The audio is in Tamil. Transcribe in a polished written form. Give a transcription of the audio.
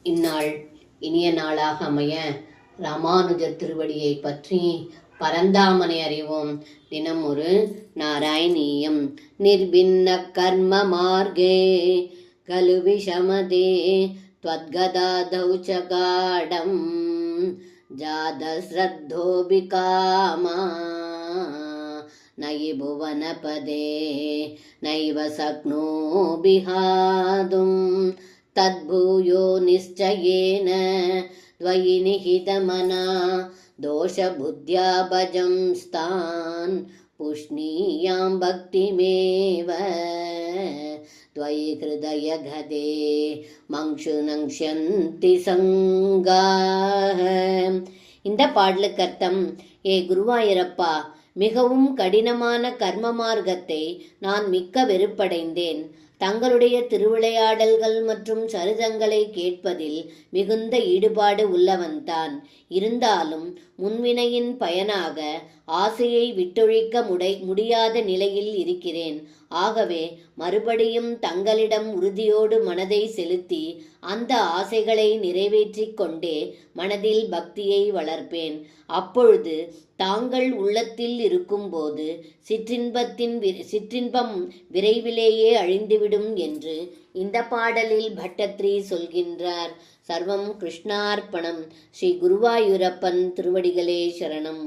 இந்நாள் இனிய நாளாக அமைய ராமானுஜர் திருவடியை பற்றி பரந்தாமனை அறிவோம். தினம் ஒரு நாராயணீயம். நிர்பின்ன கர்ம மார்கே கலு விஷமதே த்வத்கதாதௌ ச காடம் ஜாத ஸ்ரத்தோபி காமா நயி புவனபதே நைவ சக்னோபி ஹாதும் தத்பூயோ நிச்சயேன த்வயி நிஹிதமனா தோஷபுத்யா பஜம்ஸ்தான் புஷ்ணீயாம் பக்திமேவ த்வயி ஹிருதயகதே மங்ஷு நங்ஷந்தி சங்காஹ. இந்த பாடலுக்கு அர்த்தம்: ஏ குருவாயூரப்பா, மிகவும் கடினமான கர்ம மார்க்கத்தை நான் மிக்க வெறுப்படைந்தேன். தங்களுடைய திருவிளையாடல்கள் மற்றும் சரிதங்களை கேட்பதில் மிகுந்த ஈடுபாடு உள்ளவன்தான். இருந்தாலும் முன்வினையின் பயனாக ஆசையை விட்டொழிக்க முடியாத நிலையில் இருக்கிறேன். ஆகவே மறுபடியும் தங்களிடம் உறுதியோடு மனதை செலுத்தி அந்த ஆசைகளை நிறைவேற்றிக் கொண்டே மனதில் பக்தியை வளர்ப்பேன். அப்பொழுது தாங்கள் உள்ளத்தில் இருக்கும்போது சிற்றின்பம் விரைவிலேயே அழிந்துவிடும் என்று இந்த பாடலில் பட்டத்ரி சொல்கின்றார். சர்வம் கிருஷ்ணார்ப்பணம். ஸ்ரீ குருவாயூரப்பன் திருவடிகளே சரணம்.